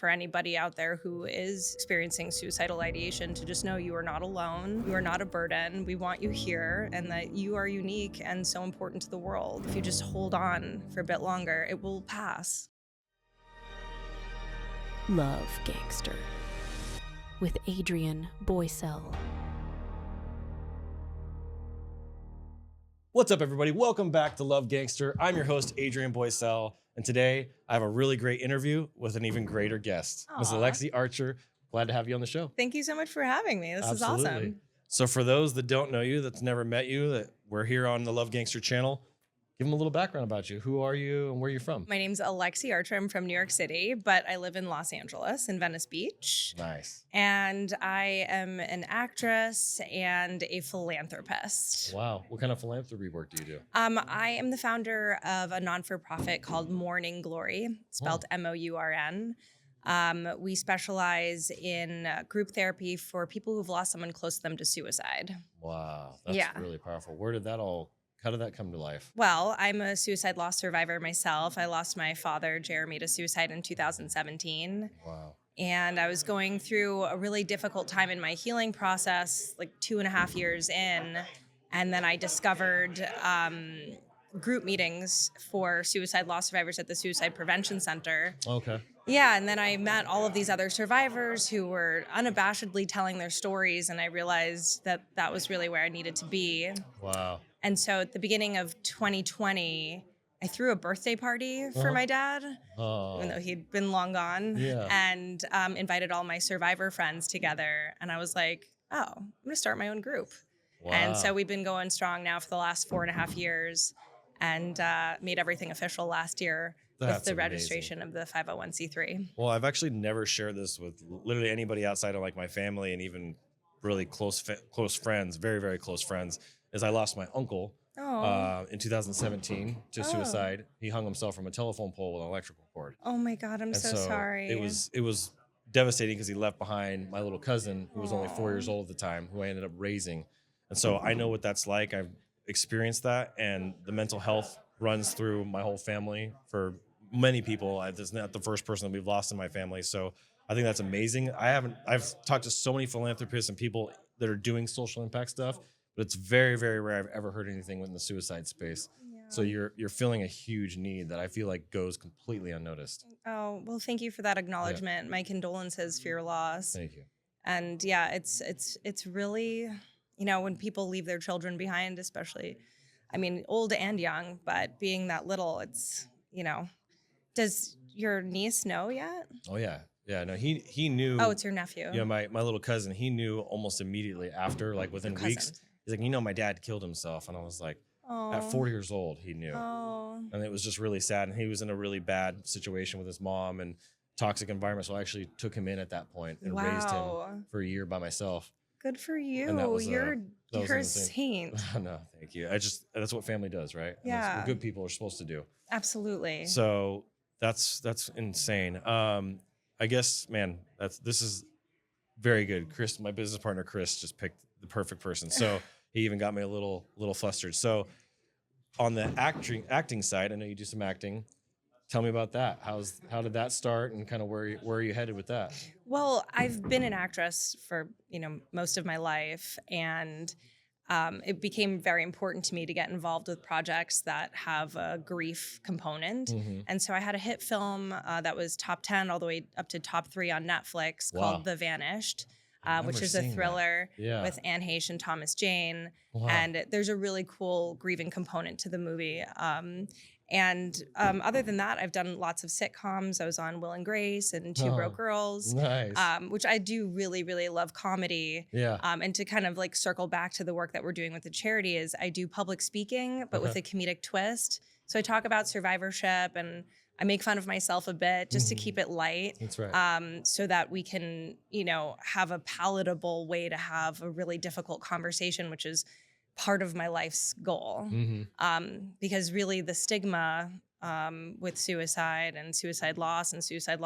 for anybody out there who is experiencing suicidal ideation to just know you are not alone. You are not a burden. We want you here, and that you are unique and so important to the world. If you just hold on for a bit longer, it will pass. Love Gangster with Adrien Boysel. What's up, everybody? Welcome back to Love Gangster. I'm your host, Adrien Boysel, and today I have a really great interview with an even greater guest, Ms. Aleksei Archer. Glad to have you on the show. Thank you so much for having me. This is awesome. So for those that don't know you, that's never met you, that we're here on the Love Gangster channel, give them a little background about you. Who are you and where are you from? My name's Aleksei Archer. I'm from New York City, but I live in Los Angeles, in Venice Beach. Nice. And I am an actress and a philanthropist. Wow. What kind of philanthropy work do you do? I am the founder of a non-for-profit called Mourning Glory, spelled M-O-U-R-N. We specialize in group therapy for people who've lost someone close to them to suicide. Wow. That's really powerful. How did that come to life? Well, I'm a suicide loss survivor myself. I lost my father, Jeremy, to suicide in 2017. Wow. And I was going through a really difficult time in my healing process, like 2.5 years in. And then I discovered group meetings for suicide loss survivors at the Suicide Prevention Center. Okay. Yeah, and then I met all of these other survivors who were unabashedly telling their stories, and I realized that that was really where I needed to be. Wow. And so at the beginning of 2020, I threw a birthday party for my dad, even though he'd been long gone, and invited all my survivor friends together. And I was like, oh, I'm going to start my own group. Wow. And so we've been going strong now for the last 4.5 years, and made everything official last year with the registration of the 501c3. Well, I've actually never shared this with literally anybody outside of like my family and even really close friends, very, very close friends, is I lost my uncle in 2017 to suicide. He hung himself from a telephone pole with an electrical cord. Oh my God, I'm so sorry. It was devastating because he left behind my little cousin who was only 4 years old at the time, who I ended up raising. And so I know what that's like. I've experienced that, and the mental health runs through my whole family for many people. This is not the first person that we've lost in my family. So I think that's amazing. I've talked to so many philanthropists and people that are doing social impact stuff, but it's very, very rare I've ever heard anything in the suicide space. Yeah. So you're feeling a huge need that I feel like goes completely unnoticed. Oh, well, thank you for that acknowledgement. Yeah. My condolences for your loss. Thank you. And yeah, it's really, when people leave their children behind, especially, I mean, old and young, but being that little, it's, does your niece know yet? Oh yeah. Yeah, no, he knew. Oh, it's your nephew. My little cousin, he knew almost immediately after, like within weeks. He's like, my dad killed himself. And I was like, at 4 years old, he knew. Oh. And it was just really sad. And he was in a really bad situation with his mom and toxic environment. So I actually took him in at that point and raised him for a year by myself. Good for you. You're a saint. No, thank you. That's what family does, right? Yeah. That's what good people are supposed to do. Absolutely. So that's insane. I guess, man, this is very good. Chris, my business partner, Chris, just picked the perfect person. So he even got me a little flustered. So on the acting side, I know you do some acting. Tell me about that. How did that start, and kind of where are you headed with that? Well, I've been an actress for most of my life, and it became very important to me to get involved with projects that have a grief component. Mm-hmm. And so I had a hit film that was top 10 all the way up to top 3 on Netflix called The Vanished, which is a thriller with Anne Heche and Thomas Jane. Wow. And there's a really cool grieving component to the movie. And other than that, I've done lots of sitcoms. I was on Will and Grace and Two Broke Girls, nice. Which I do really, really love comedy. Yeah. And to kind of like circle back to the work that we're doing with the charity is I do public speaking, but with a comedic twist. So I talk about survivorship and I make fun of myself a bit just to keep it light. That's right. So that we can, have a palatable way to have a really difficult conversation, which is part of my life's goal. Mm-hmm. Because really the stigma with suicide and suicide loss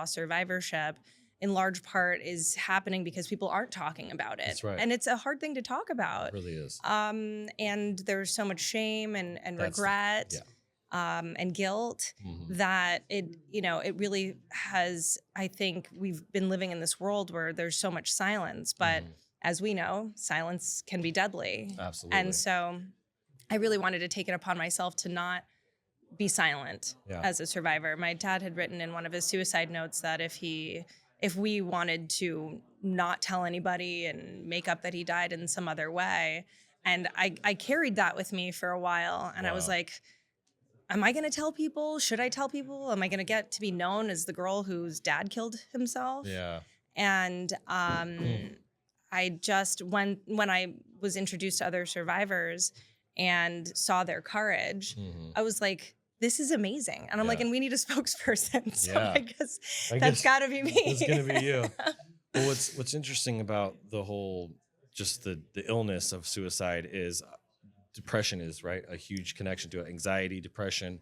survivorship in large part is happening because people aren't talking about it. That's right. And it's a hard thing to talk about. It really is. And there's so much shame and regret. and guilt that it really has. I think we've been living in this world where there's so much silence, but as we know, silence can be deadly. Absolutely. And so I really wanted to take it upon myself to not be silent as a survivor. My dad had written in one of his suicide notes that if we wanted to not tell anybody and make up that he died in some other way, and I carried that with me for a while, and I was like, am I going to tell people? Should I tell people? Am I going to get to be known as the girl whose dad killed himself? Yeah. And I just, when I was introduced to other survivors and saw their courage, I was like, this is amazing. And I'm like, and we need a spokesperson. So I guess that's got to be me. It's going to be you. Well, what's interesting about the whole, just the illness of suicide is depression is, right, a huge connection to it. Anxiety, depression.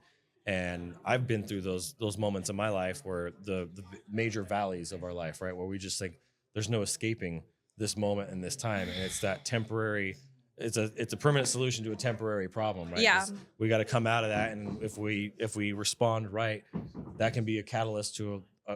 And I've been through those moments in my life where the major valleys of our life, right, where we just think there's no escaping this moment and this time. And it's that temporary, it's a permanent solution to a temporary problem, right? Yeah. We got to come out of that. And if we respond right, that can be a catalyst to a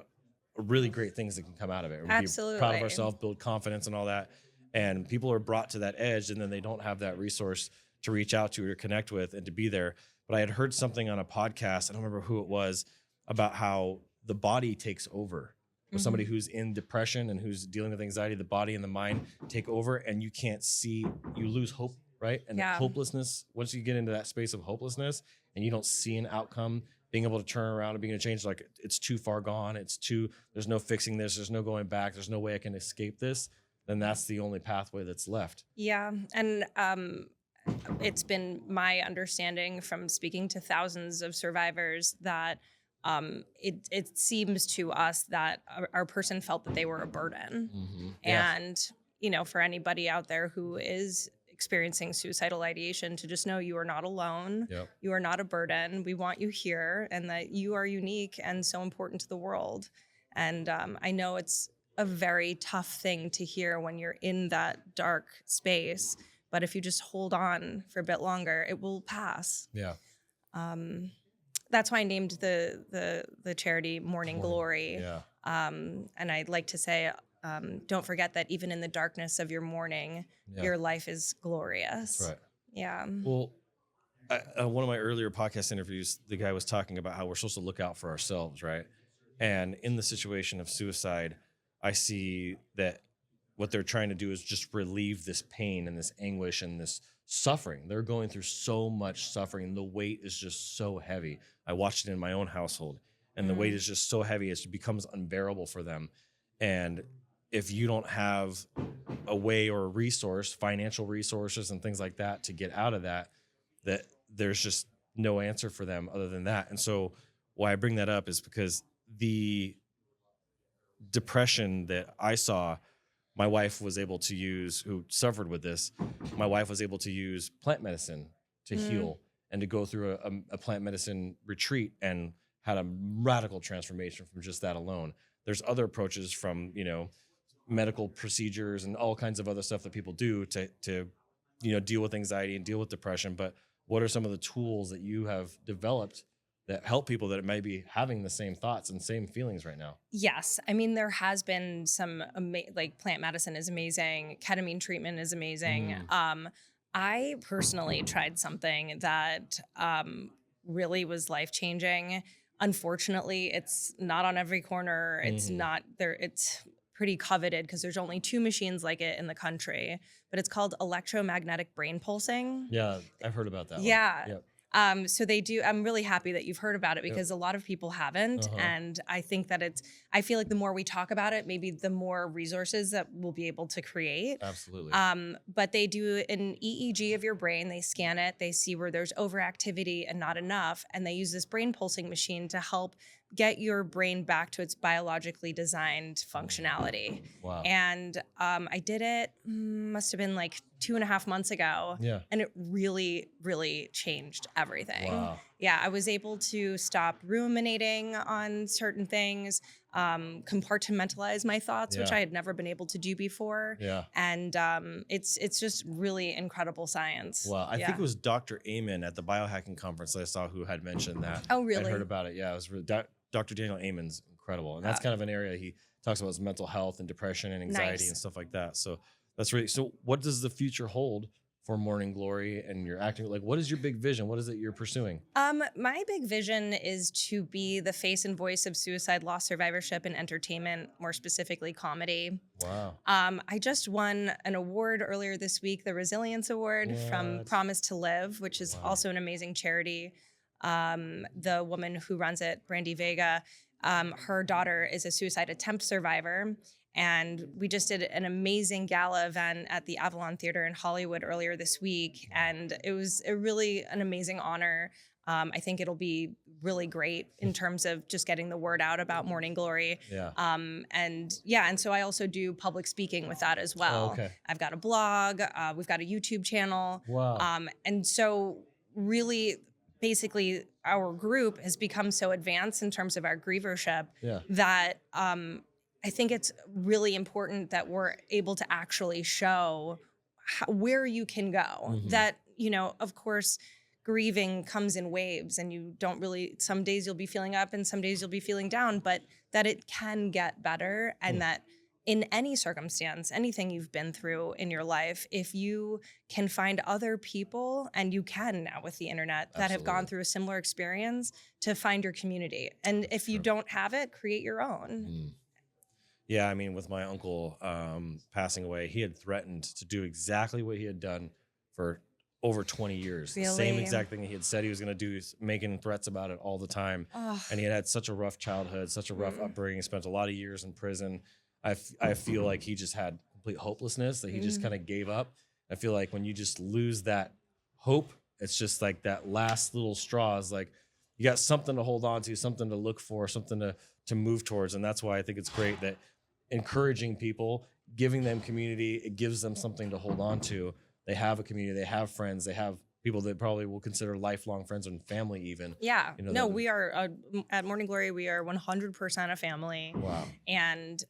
really great things that can come out of it. Absolutely. Be proud of ourselves, build confidence and all that. And people are brought to that edge, and then they don't have that resource to reach out to or connect with and to be there. But I had heard something on a podcast, I don't remember who it was, about how the body takes over. For somebody who's in depression and who's dealing with anxiety, the body and the mind take over, and you can't see, you lose hope, right? And hopelessness, once you get into that space of hopelessness and you don't see an outcome, being able to turn around and being able to change, like it's too far gone, there's no fixing this, there's no going back, there's no way I can escape this, then that's the only pathway that's left. Yeah. And it's been my understanding from speaking to thousands of survivors that it seems to us that our person felt that they were a burden. And, for anybody out there who is experiencing suicidal ideation, to just know you are not alone. You are not a burden. We want you here, and that you are unique and so important to the world. And I know it's a very tough thing to hear when you're in that dark space, but if you just hold on for a bit longer, it will pass. Yeah. That's why I named the charity Mourning Glory. Yeah. And I'd like to say, don't forget that even in the darkness of your mourning, your life is glorious. That's right. Yeah. Well, one of my earlier podcast interviews, the guy was talking about how we're supposed to look out for ourselves, right? And in the situation of suicide, I see that what they're trying to do is just relieve this pain and this anguish and this suffering. They're going through so much suffering. The weight is just so heavy. I watched it in my own household, and the weight is just so heavy, it becomes unbearable for them. And if you don't have a way or a resource, financial resources and things like that to get out of that there's just no answer for them other than that. And so why I bring that up is because the depression that I saw, my wife was able to use, who suffered with this, my wife was able to use plant medicine to heal and to go through a plant medicine retreat, and had a radical transformation from just that alone. There's other approaches from, medical procedures and all kinds of other stuff that people do to deal with anxiety and deal with depression. But what are some of the tools that you have developed that help people that might be having the same thoughts and same feelings right now? Yes. I mean, there has been some, like plant medicine is amazing. Ketamine treatment is amazing. I personally tried something that really was life-changing. Unfortunately, it's not on every corner. It's not there. It's pretty coveted because there's only 2 machines like it in the country, but it's called electromagnetic brain pulsing. Yeah, I've heard about that one. Yeah. Yep. So they do, I'm really happy that you've heard about it because a lot of people haven't. And I think that I feel like the more we talk about it, maybe the more resources that we'll be able to create. Absolutely. But they do an EEG of your brain. They scan it. They see where there's overactivity and not enough. And they use this brain pulsing machine to help get your brain back to its biologically designed functionality. Wow. And I did it, must have been like 2.5 months ago. Yeah. And it really, really changed everything. Wow. Yeah, I was able to stop ruminating on certain things, compartmentalize my thoughts, which Yeah. I had never been able to do before. Yeah. And it's just really incredible science. Wow. I Yeah. think it was Dr. Amen at the biohacking conference that I saw who had mentioned that. Oh, really? I heard about it. Yeah, it was really, Dr. Daniel Amen's incredible. And that's kind of an area he talks about, is mental health and depression and anxiety and stuff like that. So that's really, so what does the future hold for Mourning Glory and your acting? Like, what is your big vision? What is it you're pursuing? My big vision is to be the face and voice of suicide loss survivorship in entertainment, more specifically comedy. Wow. I just won an award earlier this week, the Resilience Award from Promise to Live, which is also an amazing charity. The woman who runs it, Brandy Vega, her daughter is a suicide attempt survivor. And we just did an amazing gala event at the Avalon Theater in Hollywood earlier this week. And it was an amazing honor. I think it'll be really great in terms of just getting the word out about Mourning Glory. Yeah. And so I also do public speaking with that as well. Oh, okay. I've got a blog, we've got a YouTube channel. Wow. And so really, basically, our group has become so advanced in terms of our grievership that I think it's really important that we're able to actually show where you can go. Mm-hmm. That, of course, grieving comes in waves, and you don't really, some days you'll be feeling up and some days you'll be feeling down, but that it can get better, and that in any circumstance, anything you've been through in your life, if you can find other people, and you can now with the internet, that have gone through a similar experience, to find your community. And if you don't have it, create your own. Yeah, I mean, with my uncle passing away, he had threatened to do exactly what he had done for over 20 years. Really? The same exact thing he had said he was going to do, making threats about it all the time. And he had such a rough childhood, such a rough upbringing, spent a lot of years in prison. I feel like he just had complete hopelessness, that he just kind of gave up. I feel like when you just lose that hope, it's just like that last little straw is like, you got something to hold on to, something to look for, something to move towards. And that's why I think it's great that encouraging people, giving them community, it gives them something to hold on to. They have a community, they have friends, they have people that probably will consider lifelong friends and family even. Yeah. No, that, we are, at Mourning Glory, we are 100% a family. Wow. And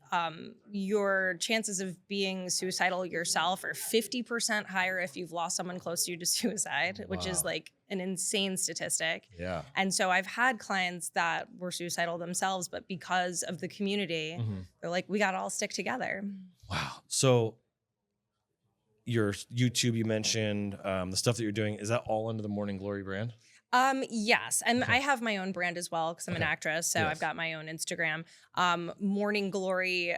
your chances of being suicidal yourself are 50% higher if you've lost someone close to you to suicide, which is like an insane statistic. Yeah. And so I've had clients that were suicidal themselves, but because of the community, they're like, we got to all stick together. Wow. So your YouTube, you mentioned the stuff that you're doing, is that all under the Mourning Glory brand? Yes. And I have my own brand as well, because I'm an actress. So I've got my own Instagram. Mourning Glory,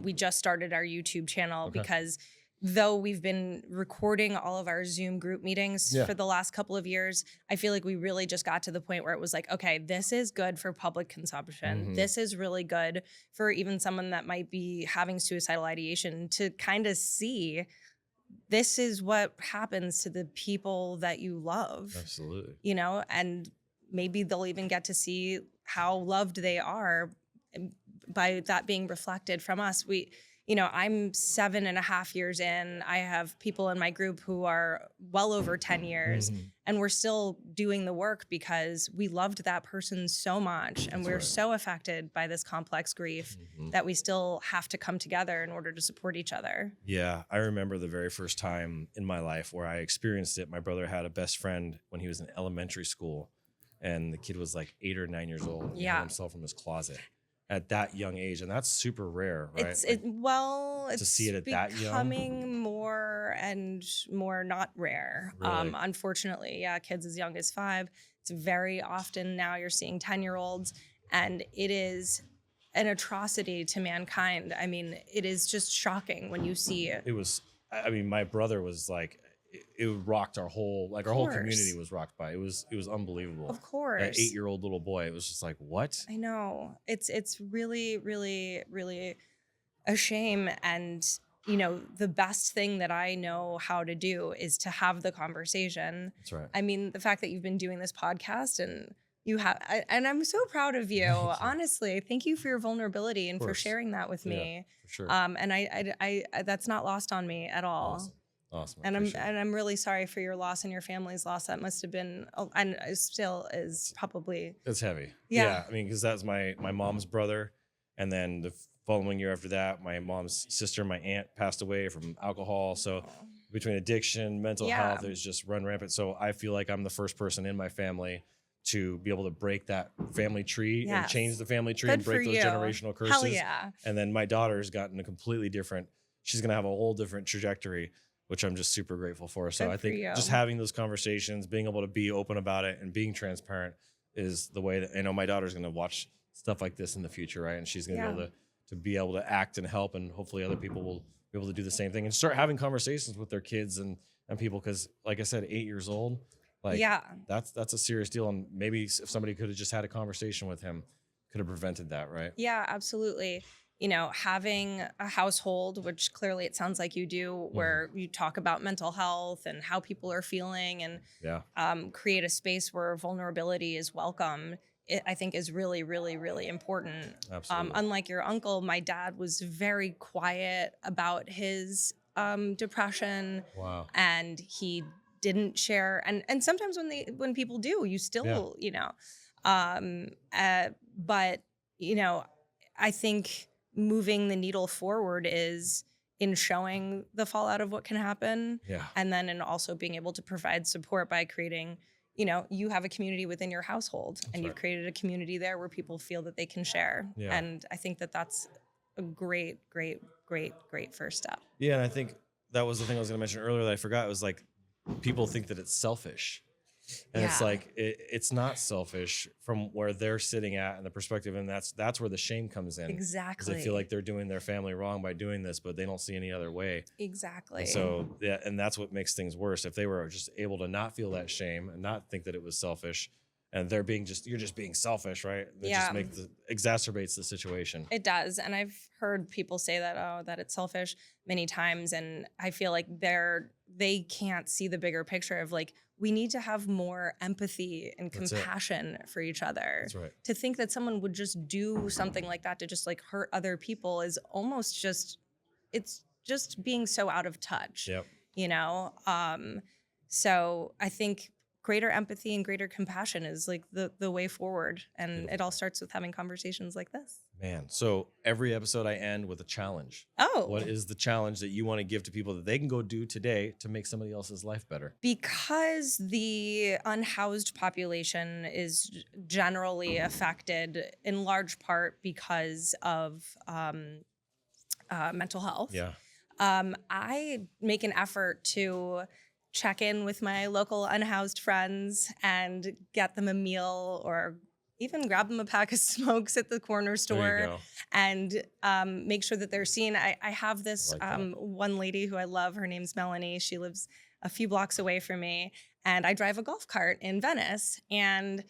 we just started our YouTube channel because though we've been recording all of our Zoom group meetings for the last couple of years, I feel like we really just got to the point where it was like, okay, this is good for public consumption. This is really good for even someone that might be having suicidal ideation to kind of see this is what happens to the people that you love. Absolutely. And maybe they'll even get to see how loved they are by that being reflected from us. I'm 7.5 years in. I have people in my group who are well over 10 years, and we're still doing the work because we loved that person so much, and we're so affected by this complex grief that we still have to come together in order to support each other. Yeah, I remember the very first time in my life where I experienced it. My brother had a best friend when he was in elementary school, and the kid was like 8 or 9 years old. He hung himself from his closet at that young age, and that's super rare, right? It's to see it at that young, becoming more and more not rare. Really? Unfortunately, kids as young as 5. It's very often now you're seeing 10-year-olds, and it is an atrocity to mankind. I mean, it is just shocking when you see it. It was. I mean, my brother was like, it rocked our whole community was rocked by it. It was unbelievable. Of course. That 8-year-old little boy, it was just like, what? I know. It's really, really, really a shame. And, the best thing that I know how to do is to have the conversation. That's right. I mean, the fact that you've been doing this podcast and and I'm so proud of you. Honestly, thank you for your vulnerability and for sharing that with me. For sure. And I that's not lost on me at all. Awesome. Awesome. And I'm really sorry for your loss and your family's loss. That must have been, and it still is probably. It's heavy. Yeah. I mean, because that's my mom's brother. And then the following year after that, my mom's sister, my aunt, passed away from alcohol. So between addiction, mental health, it was just run rampant. So I feel like I'm the first person in my family to be able to break that family tree and change the family tree and break those generational curses. Hell yeah. And then my daughter's gotten a completely different, she's going to have a whole different trajectory, which I'm just super grateful for. So I think just having those conversations, being able to be open about it and being transparent is the way that, I know my daughter's going to watch stuff like this in the future, right? And she's going to be able to act and help, and hopefully other people will be able to do the same thing and start having conversations with their kids and people. Cause like I said, 8 years old, like that's a serious deal. And maybe if somebody could have just had a conversation with him, could have prevented that, right? Yeah, absolutely. You know, having a household, which clearly it sounds like you do, where you talk about mental health and how people are feeling, and create a space where vulnerability is welcome, I think is really, really, really important. Absolutely. Unlike your uncle, my dad was very quiet about his depression. Wow. And he didn't share. And sometimes when people do, you still, you know, but you know, I think moving the needle forward is in showing the fallout of what can happen. Yeah. And then in also being able to provide support by creating, you know, you have a community within your household, and you've created a community there where people feel that they can share. Yeah. And I think that that's a great, great, great, great first step. Yeah. And I think that was the thing I was going to mention earlier that I forgot. It was like, people think that it's selfish. And it's like, it's not selfish from where they're sitting at and the perspective. And that's where the shame comes in. Exactly. They feel like they're doing their family wrong by doing this, but they don't see any other way. Exactly. And so, and that's what makes things worse. If they were just able to not feel that shame and not think that it was selfish, and they're being you're just being selfish, right? It just exacerbates the situation. It does. And I've heard people say that, that it's selfish many times. And I feel like they can't see the bigger picture of like, we need to have more empathy and compassion for each other. That's right. To think that someone would just do something like that to just like hurt other people is almost it's just being so out of touch, you know? So I think greater empathy and greater compassion is like the way forward. And it all starts with having conversations like this. Man, so every episode I end with a challenge. Oh. What is the challenge that you want to give to people that they can go do today to make somebody else's life better? Because the unhoused population is generally affected in large part because of mental health. Yeah. I make an effort to check in with my local unhoused friends and get them a meal, or even grab them a pack of smokes at the corner store and make sure that they're seen. I have this one lady who I love. Her name's Melanie. She lives a few blocks away from me, and I drive a golf cart in Venice. And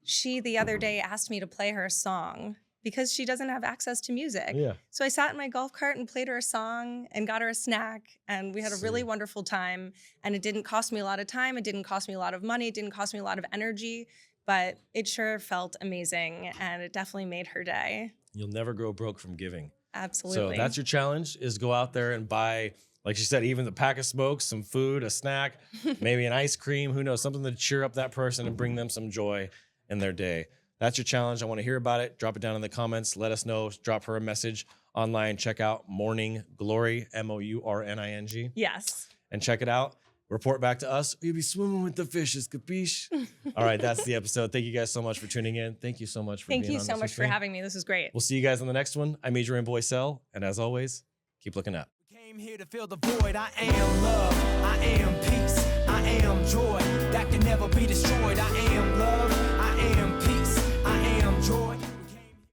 she the other day asked me to play her a song because she doesn't have access to music. Yeah. So I sat in my golf cart and played her a song and got her a snack, and we had a really wonderful time. And it didn't cost me a lot of time. It didn't cost me a lot of money. It didn't cost me a lot of energy, but it sure felt amazing, and it definitely made her day. You'll never go broke from giving. Absolutely. So that's your challenge, is go out there and buy, like she said, even the pack of smokes, some food, a snack, maybe an ice cream, who knows, something to cheer up that person and bring them some joy in their day. That's your challenge. I want to hear about it. Drop it down in the comments. Let us know. Drop her a message online. Check out Mourning Glory, MOURNING. Yes. And check it out. Report back to us. You'll be swimming with the fishes, capiche? All right, that's the episode. Thank you guys so much for tuning in. Thank you so much for being on this. Thank you so much for having me. This is great. We'll see you guys on the next one. I'm Adrien Boysel, and as always, keep looking up. We came here to fill the void. I am love. I am peace. I am joy that can never be destroyed. I am love.